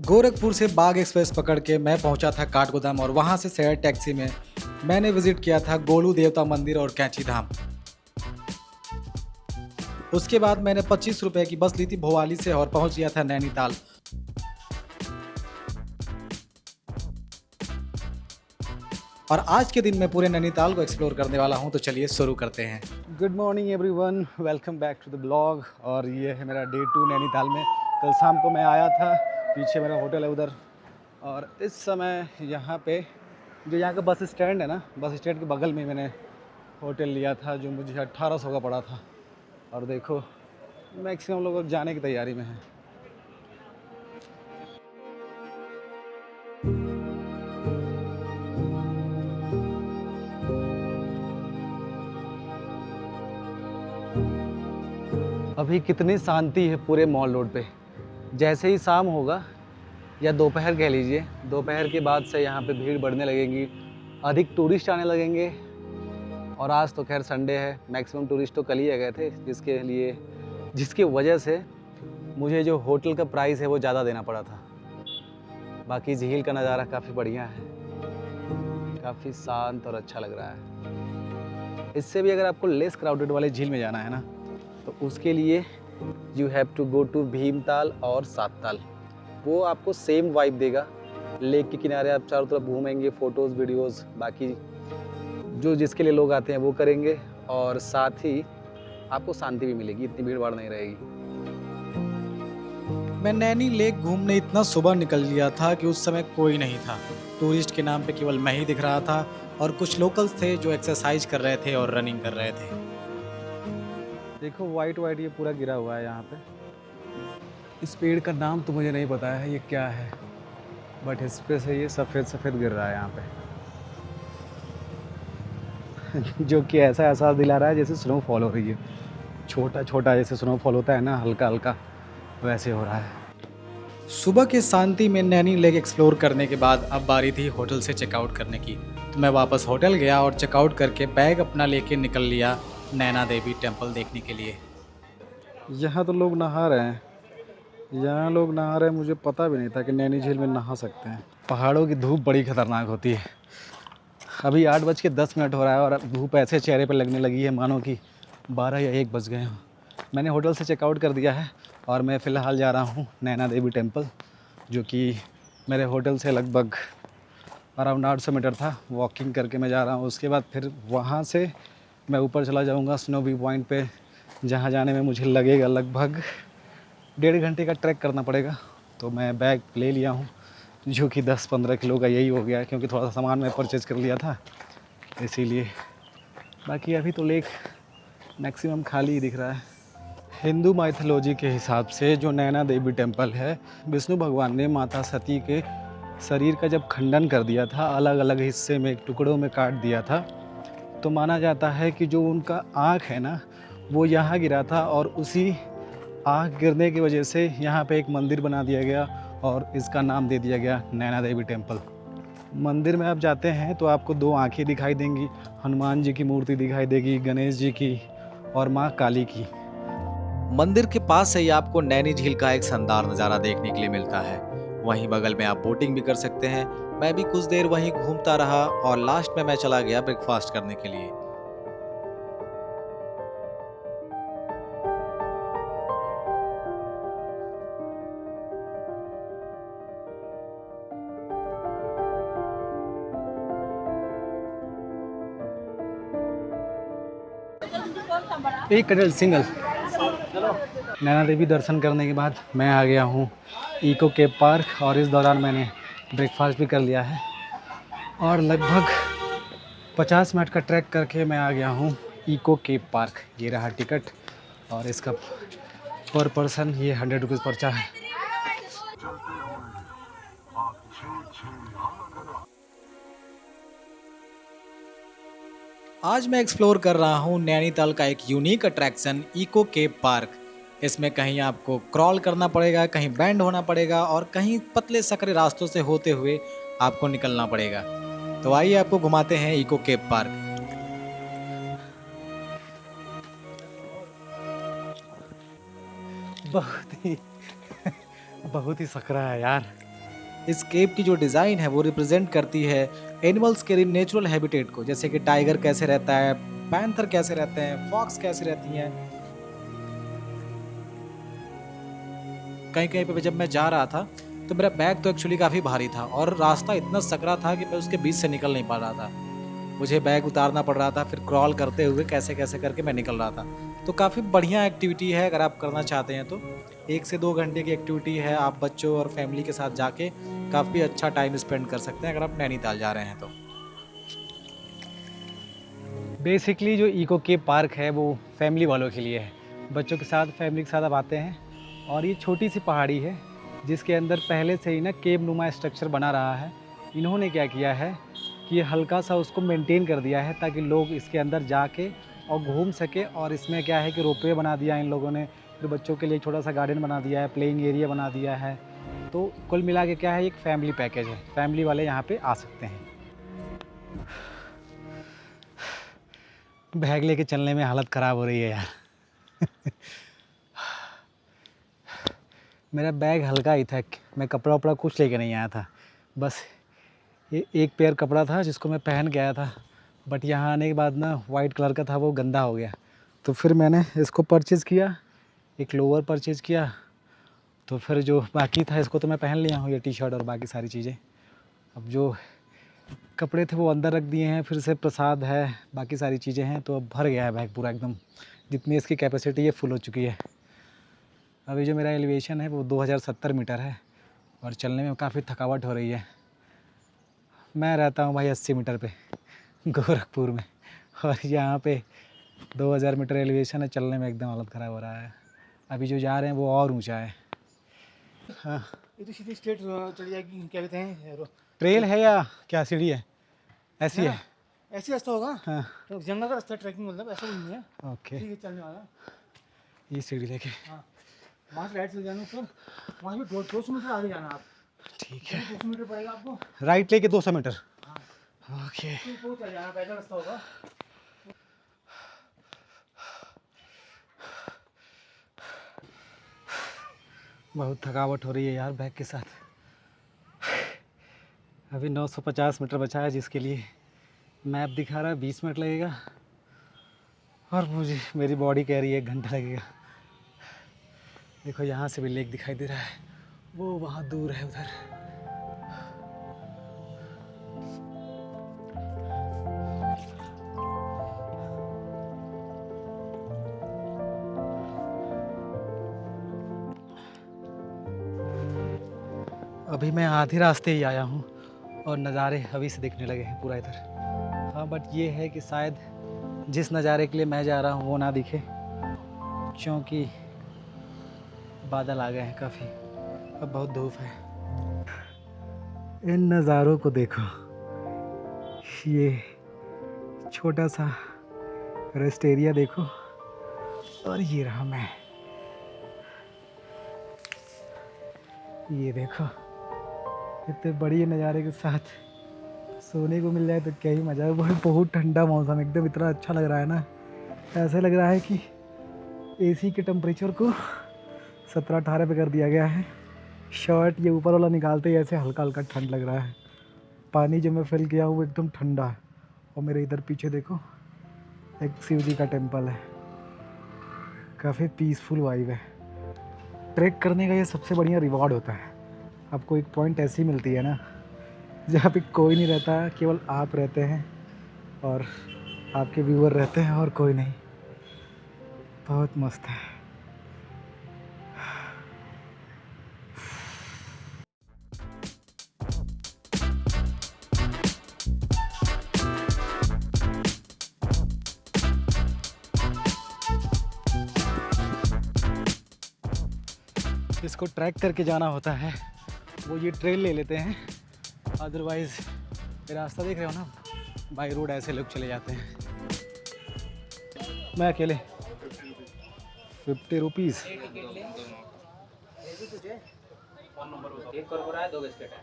गोरखपुर से बाग एक्सप्रेस पकड़ के मैं पहुंचा था काठगोदाम और वहां से शेयर टैक्सी में मैंने विजिट किया था गोलू देवता मंदिर और कैंची धाम। उसके बाद मैंने 25 रुपए की बस ली थी भोवाली से और पहुंच गया था नैनीताल। और आज के दिन मैं पूरे नैनीताल को एक्सप्लोर करने वाला हूं, तो चलिए शुरू करते हैं। Good morning everyone, welcome back to the blog. और ये है मेरा डे 2 नैनीताल में। कल शाम को मैं आया था, पीछे मेरा होटल है उधर। और इस समय यहाँ पे जो यहाँ का बस स्टैंड है ना, बस स्टैंड के बगल में मैंने होटल लिया था जो मुझे 1800 का पड़ा था। और देखो मैक्सिमम लोग अब जाने की तैयारी में हैं। अभी कितनी शांति है पूरे मॉल रोड पे। जैसे ही शाम होगा या दोपहर कह लीजिए, दोपहर के बाद से यहाँ पे भीड़ बढ़ने लगेगी, अधिक टूरिस्ट आने लगेंगे। और आज तो खैर संडे है, मैक्सिमम टूरिस्ट तो कल ही आ गए थे, जिसकी वजह से मुझे जो होटल का प्राइस है वो ज़्यादा देना पड़ा था। बाकी झील का नज़ारा काफ़ी बढ़िया है, काफ़ी शांत और अच्छा लग रहा है। इससे भी अगर आपको लेस क्राउडेड वाले झील में जाना है ना, तो उसके लिए you have to go to Bhimtal और सातताल। वो आपको सेम वाइब देगा। लेक के किनारे आप चारों तरफ घूमेंगे, फ़ोटोज़ वीडियोज़ बाकी जो जिसके लिए लोग आते हैं वो करेंगे। और साथ ही आपको शांति भी मिलेगी, इतनी भीड़ भाड़ नहीं रहेगी। मैं नैनी लेक घूमने इतना सुबह निकल लिया था कि उस समय कोई नहीं था। टूरिस्ट के नाम पे केवल मैं ही दिख रहा था और कुछ लोकल्स थे जो एक्सरसाइज कर रहे थे और रनिंग कर रहे थे। देखो वाइट वाइट ये पूरा गिरा हुआ है यहाँ पे। इस पेड़ का नाम तो मुझे नहीं पता है ये क्या है, बट इस पे से ये सफ़ेद सफ़ेद गिर रहा है यहाँ पे जो कि ऐसा एहसास दिला रहा है जैसे स्नोफॉल हो रही है। छोटा छोटा जैसे स्नोफॉल होता है ना, हल्का हल्का, वैसे हो रहा है। सुबह की शांति में नैनी लेक एक्सप्लोर करने के बाद अब बारी थी होटल से चेकआउट करने की। तो मैं वापस होटल गया और चेकआउट करके बैग अपना लेके निकल लिया नैना देवी टेम्पल देखने के लिए। यहाँ तो लोग नहा रहे हैं, यहाँ लोग नहा रहे हैं। मुझे पता भी नहीं था कि नैनी झील में नहा सकते हैं। पहाड़ों की धूप बड़ी खतरनाक होती है। अभी 8:10 हो रहा है और अब धूप ऐसे चेहरे पर लगने लगी है मानो कि 12 या 1 बज गए हों। मैंने होटल से चेकआउट कर दिया है और मैं फ़िलहाल जा रहा हूँ नैना देवी टेम्पल, जो कि मेरे होटल से लगभग अराउंड 800 मीटर था। वॉकिंग करके मैं जा रहा हूँ। उसके बाद फिर वहाँ से मैं ऊपर चला जाऊँगा स्नो व्यू पॉइंट पे, जहाँ जाने में मुझे लगेगा लगभग 1.5 घंटे का ट्रैक करना पड़ेगा। तो मैं बैग ले लिया हूँ जो कि 10-15 किलो का यही हो गया है, क्योंकि थोड़ा सा सामान मैं परचेज़ कर लिया था इसीलिए। बाकी अभी तो लेक मैक्सिमम खाली ही दिख रहा है। हिंदू माइथोलॉजी के हिसाब से जो नैना देवी टेम्पल है, विष्णु भगवान ने माता सती के शरीर का जब खंडन कर दिया था, अलग अलग हिस्से में टुकड़ों में काट दिया था, तो माना जाता है कि जो उनका आँख है ना, वो यहाँ गिरा था और उसी आँख गिरने की वजह से यहाँ पे एक मंदिर बना दिया गया और इसका नाम दे दिया गया नैना देवी टेम्पल। मंदिर में आप जाते हैं तो आपको 2 आँखें दिखाई देंगी, हनुमान जी की मूर्ति दिखाई देगी, गणेश जी की और माँ काली की। मंदिर के पास से ही आपको नैनी झील का एक शानदार नज़ारा देखने के लिए मिलता है। वहीं बगल में आप बोटिंग भी कर सकते हैं। मैं भी कुछ देर वहीं घूमता रहा और लास्ट में मैं चला गया ब्रेकफास्ट करने के लिए। एक कटल सिंगल। नैना देवी दर्शन करने के बाद मैं आ गया हूँ इको केप पार्क और इस दौरान मैंने ब्रेकफास्ट भी कर लिया है और लगभग 50 मिनट का ट्रैक करके मैं आ गया हूँ इको केप पार्क। ये रहा टिकट और इसका पर पर्सन ये 100 रुपीज़ पर्चा है। आज मैं एक्सप्लोर कर रहा हूँ नैनीताल का एक unique attraction eco cave park. इसमें कहीं आपको क्रॉल करना पड़ेगा, कहीं बैंड होना पड़ेगा और कहीं पतले सकरे रास्तों से होते हुए आपको निकलना पड़ेगा। तो आइए आपको घुमाते हैं इको केप पार्क। बहुत ही बहुत ही सकरा है यार। इस केव की जो डिज़ाइन है वो रिप्रेजेंट करती है एनिमल्स के नेचुरल हैबिटेट को, जैसे कि टाइगर कैसे रहता है, पैंथर कैसे रहते हैं, फॉक्स कैसे रहती हैं। कहीं कहीं पे जब मैं जा रहा था तो मेरा बैग तो एक्चुअली काफ़ी भारी था और रास्ता इतना सकरा था कि मैं उसके बीच से निकल नहीं पा रहा था। मुझे बैग उतारना पड़ रहा था, फिर क्रॉल करते हुए कैसे कैसे करके मैं निकल रहा था। तो काफ़ी बढ़िया एक्टिविटी है, अगर आप करना चाहते हैं तो 1 से 2 घंटे की एक्टिविटी है। आप बच्चों और फैमिली के साथ जाके काफ़ी अच्छा टाइम स्पेंड कर सकते हैं अगर आप नैनीताल जा रहे हैं तो। बेसिकली जो इको केव पार्क है वो फैमिली वालों के लिए है। बच्चों के साथ, फैमिली के साथ आप आते हैं और ये छोटी सी पहाड़ी है जिसके अंदर पहले से ही ना केव नुमा स्ट्रक्चर बना रहा है। इन्होंने क्या किया है कि ये हल्का सा उसको मेंटेन कर दिया है ताकि लोग इसके अंदर जाके और घूम सके। और इसमें क्या है कि रोपवे बना दिया इन लोगों ने, फिर बच्चों के लिए छोटा सा गार्डन बना दिया है, प्लेइंग एरिया बना दिया है। तो कुल मिला के क्या है, एक फैमिली पैकेज है, फैमिली वाले यहाँ पे आ सकते हैं। बैग लेके चलने में हालत ख़राब हो रही है यार। मेरा बैग हल्का ही था, मैं कपड़ा वपड़ा कुछ लेके नहीं आया था, बस ये एक पेयर कपड़ा था जिसको मैं पहन के आया था। बट यहाँ आने के बाद ना वाइट कलर का था, वो गंदा हो गया, तो फिर मैंने इसको परचेज़ किया, एक लोअर परचेज़ किया। तो फिर जो बाकी था इसको तो मैं पहन लिया हूँ, ये टी शर्ट और बाकी सारी चीज़ें। अब जो कपड़े थे वो अंदर रख दिए हैं, फिर से प्रसाद है, बाकी सारी चीज़ें हैं, तो अब भर गया है बैग पूरा एकदम, जितनी इसकी कैपेसिटी है फुल हो चुकी है। अभी जो मेरा एलिवेशन है वो 2070 मीटर है और चलने में काफ़ी थकावट हो रही है। मैं रहता हूँ भाई 80 मीटर पे गोरखपुर में, और यहाँ पे 2000 मीटर एलिवेशन है, चलने में एकदम हालत ख़राब हो रहा है। अभी जो जा रहे हैं वो और ऊंचा है। हाँ, ये तो सीधी स्ट्रेट चली जाएगी, क्या कहते हैं, ट्रेल है या क्या सीढ़ी है? ऐसी है। ऐसे रास्ता होगा। हाँ तो जंगल का रास्ता, ट्रैकिंग मतलब ऐसा कुछ नहीं है। ओके, ठीक है, चलने वाला। ये सीढ़ी लेके हाँ, वहाँ से राइट चले जाना, तो वहाँ भी 200 मीटर आगे जाना आप। ठीक है, 200 मीटर पड़ेगा आपको। राइट लेके 200 मीटर। हाँ, ओके। तो चल जाना, पैदल रास्ता होगा। बहुत थकावट हो रही है यार बैग के साथ। अभी 950 मीटर बचा है, जिसके लिए मैप दिखा रहा है 20 मिनट लगेगा, और मुझे मेरी बॉडी कह रही है 1 घंटा लगेगा। देखो यहाँ से भी लेक दिखाई दे रहा है, वो वहाँ दूर है उधर। अभी मैं आधे रास्ते ही आया हूँ और नज़ारे अभी से दिखने लगे हैं पूरा इधर। हाँ बट ये है कि शायद जिस नज़ारे के लिए मैं जा रहा हूँ वो ना दिखे, क्योंकि बादल आ गए हैं काफ़ी, अब बहुत धूप है। इन नज़ारों को देखो, ये छोटा सा रेस्ट एरिया देखो, और ये रहा मैं, ये देखो इतने बड़ी नज़ारे के साथ सोने को मिल जाए तो क्या ही मज़ा है। बहुत बहुत ठंडा मौसम, एकदम इतना अच्छा लग रहा है ना, ऐसा लग रहा है कि एसी के टेम्परेचर को 17-18 पे कर दिया गया है। शर्ट ये ऊपर वाला निकालते ही ऐसे हल्का हल्का ठंड लग रहा है। पानी जो मैं फिल किया हूँ वो एकदम ठंडा है। और मेरे इधर पीछे देखो एक शिव जी का टेम्पल है, काफ़ी पीसफुल वाइब है। ट्रैक करने का ये सबसे बढ़िया रिवॉर्ड होता है, आपको एक पॉइंट ऐसी मिलती है ना जहाँ पे कोई नहीं रहता, केवल आप रहते हैं और आपके व्यूअर रहते हैं और कोई नहीं। बहुत मस्त है। इसको ट्रैक करके जाना होता है, वो ये ट्रेल ले लेते हैं, अदरवाइज़ ये रास्ता देख रहे हो ना, बाई रोड ऐसे लोग चले जाते हैं। मैं अकेले 50 रुपीज़। एक कुरकुरा है, 2 बिस्किट है,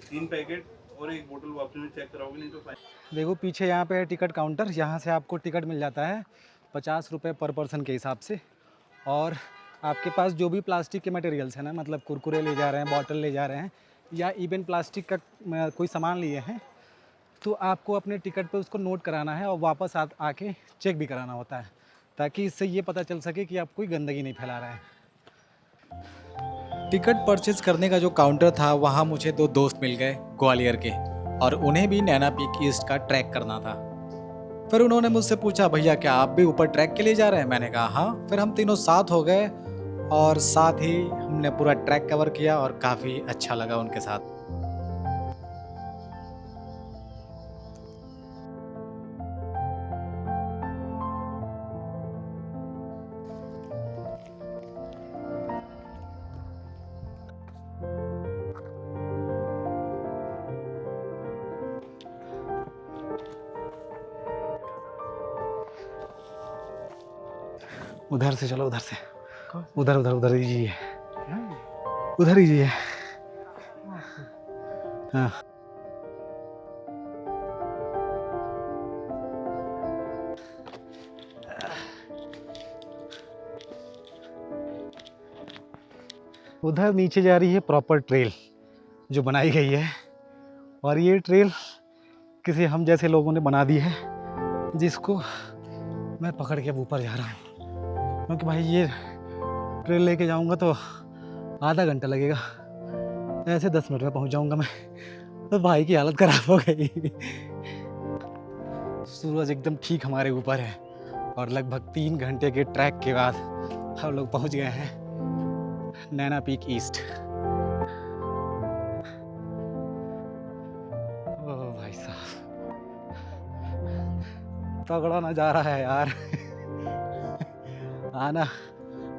3 पैकेट और एक बोतल वापसी में चेक कराओगे नहीं तो फाइन। देखो पीछे यहाँ पे है टिकट काउंटर, यहाँ से आपको टिकट मिल जाता है 50 रुपये पर पर्सन के हिसाब से। और आपके पास जो भी प्लास्टिक के मटेरियल्स हैं ना, मतलब कुरकुरे ले जा रहे हैं, बॉटल ले जा रहे हैं, या इवन प्लास्टिक का कोई सामान लिए हैं तो आपको अपने टिकट पे उसको नोट कराना है और वापस आके चेक भी कराना होता है, ताकि इससे ये पता चल सके कि आप कोई गंदगी नहीं फैला रहे हैं। टिकट परचेज करने का जो काउंटर था वहाँ मुझे 2 दोस्त मिल गए ग्वालियर के, और उन्हें भी नैना पीक ईस्ट का ट्रैक करना था। फिर उन्होंने मुझसे पूछा, भैया क्या आप भी ऊपर ट्रैक के लिए जा रहे हैं? मैंने कहा हाँ। फिर हम तीनों साथ हो गए और साथ ही हमने पूरा ट्रैक कवर किया और काफ़ी अच्छा लगा उनके साथ। उधर से चलो, उधर से, उधर उधर उधर ही जाइए, उधर ही जाइए। हाँ उधर नीचे जा रही है प्रॉपर ट्रेल जो बनाई गई है, और ये ट्रेल किसी हम जैसे लोगों ने बना दी है, जिसको मैं पकड़ के अब ऊपर जा रहा हूँ, क्योंकि भाई ये ट्रेल लेके जाऊँगा तो आधा घंटा लगेगा, ऐसे 10 मिनट में पहुँच जाऊँगा मैं। तो भाई की हालत ख़राब हो गई। सूरज एकदम ठीक हमारे ऊपर है और लगभग 3 घंटे के ट्रैक के बाद हम लोग पहुँच गए हैं नैना पीक ईस्ट। ओह भाई साहब, तगड़ा नज़ारा है यार।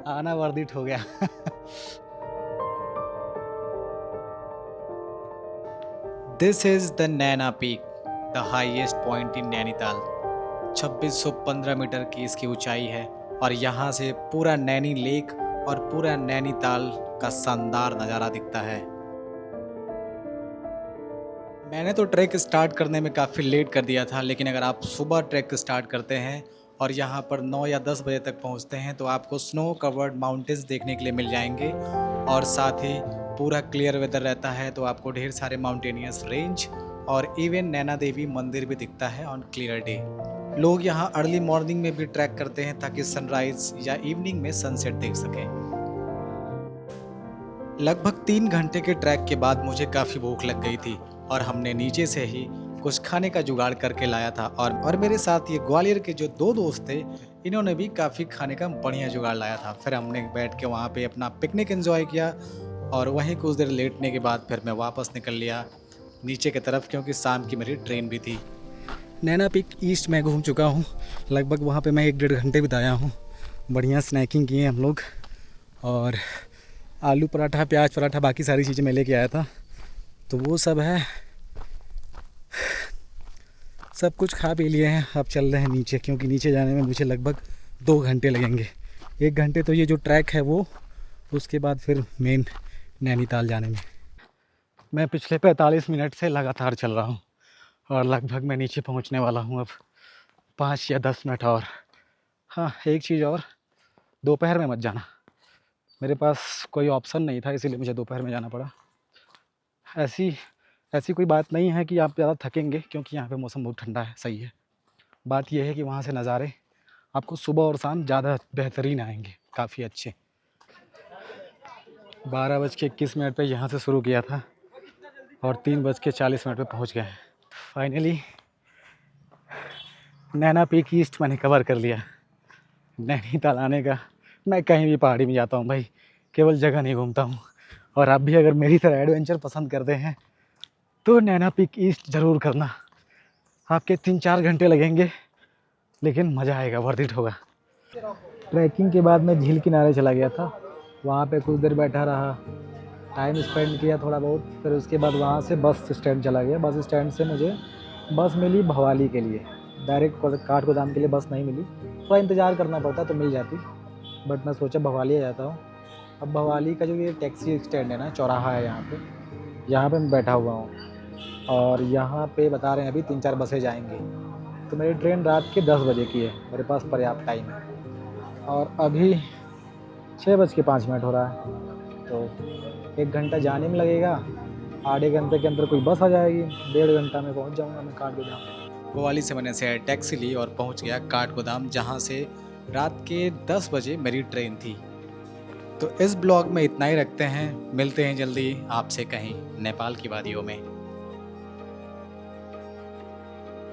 आना वर्दिट हो गया। This is the Naina peak, the highest point in Nainital. 2615 metre की इसकी ऊंचाई है और यहाँ से पूरा नैनी लेक और पूरा नैनीताल का शानदार नज़ारा दिखता है। मैंने तो ट्रैक स्टार्ट करने में काफ़ी लेट कर दिया था, लेकिन अगर आप सुबह ट्रैक स्टार्ट करते हैं और यहाँ पर 9 या 10 बजे तक पहुँचते हैं तो आपको स्नो कवर्ड माउंटेन्स देखने के लिए मिल जाएंगे, और साथ ही पूरा क्लियर वेदर रहता है तो आपको ढेर सारे माउंटेनियस रेंज और इवन नैना देवी मंदिर भी दिखता है ऑन क्लियर डे। लोग यहाँ अर्ली मॉर्निंग में भी ट्रैक करते हैं ताकि सनराइज या इवनिंग में सनसेट देख सकें। लगभग 3 घंटे के ट्रैक के बाद मुझे काफ़ी भूख लग गई थी और हमने नीचे से ही कुछ खाने का जुगाड़ करके लाया था, और मेरे साथ ये ग्वालियर के जो 2 दोस्त थे इन्होंने भी काफ़ी खाने का बढ़िया जुगाड़ लाया था। फिर हमने बैठ के वहाँ पे अपना पिकनिक एंजॉय किया और वहीं कुछ देर लेटने के बाद फिर मैं वापस निकल लिया नीचे की तरफ, क्योंकि शाम की मेरी ट्रेन भी थी। नैना पीक ईस्ट मैं घूम चुका हूँ, लगभग वहाँ पे मैं 1-1.5 घंटे बिताया हूँ। बढ़िया स्नैकिंग किए हम लोग, और आलू पराठा, प्याज पराठा, बाकी सारी चीज़ें मैं लेके आया था, तो वो सब है, सब कुछ खा पी लिए हैं। अब चल रहे हैं नीचे, क्योंकि नीचे जाने में मुझे लगभग 2 घंटे लगेंगे। 1 घंटे तो ये जो ट्रैक है वो, उसके बाद फिर मेन नैनीताल जाने में। मैं पिछले 45 मिनट से लगातार चल रहा हूँ और लगभग मैं नीचे पहुँचने वाला हूँ अब 5 या 10 मिनट और। हाँ, एक चीज़ और, दोपहर में मत जाना, मेरे पास कोई ऑप्शन नहीं था, इसीलिए मुझे दोपहर में जाना पड़ा। ऐसी कोई बात नहीं है कि आप ज़्यादा थकेंगे, क्योंकि यहाँ पे मौसम बहुत ठंडा है, सही है। बात यह है कि वहाँ से नज़ारे आपको सुबह और शाम ज़्यादा बेहतरीन आएंगे, काफ़ी अच्छे। 12:21 पे यहाँ से शुरू किया था और 3:40 पे पहुँच गए। फाइनली नैना पीक ईस्ट मैंने कवर कर लिया। नैनीताल आने का, मैं कहीं भी पहाड़ी में जाता हूँ भाई, केवल जगह नहीं घूमता हूँ। और आप भी अगर मेरी तरह एडवेंचर पसंद करते हैं तो नैना पीक ईस्ट ज़रूर करना। आपके 3-4 घंटे लगेंगे, लेकिन मज़ा आएगा, वर्थ इट होगा। ट्रैकिंग के बाद मैं झील किनारे चला गया था, वहाँ पे कुछ देर बैठा रहा, टाइम स्पेंड किया थोड़ा बहुत। फिर उसके बाद वहाँ से बस स्टैंड चला गया। बस स्टैंड से मुझे बस मिली भवाली के लिए, डायरेक्ट काठगोदाम के लिए बस नहीं मिली, थोड़ा इंतज़ार करना पड़ता तो मिल जाती, बट मैं सोचा भवाली आ जाता हूँ। अब भवाली का जो ये टैक्सी स्टैंड है ना, चौराहा है यहाँ पे मैं बैठा हुआ हूँ, और यहाँ पे बता रहे हैं अभी 3-4 बसें जाएंगी, तो मेरी ट्रेन रात के 10 बजे की है, मेरे पास पर्याप्त टाइम है। और अभी 6:05 हो रहा है, तो 1 घंटा जाने में लगेगा आधे घंटे के अंदर कोई बस आ जाएगी, 1.5 घंटा में पहुंच जाऊंगा मैं काठगोदाम। कोवाली से मैंने से टैक्सी ली और पहुंच गया काठगोदाम, जहां से रात के 10 बजे मेरी ट्रेन थी। तो इस ब्लॉग में इतना ही रखते हैं, मिलते हैं जल्दी आपसे कहीं नेपाल की वादियों में।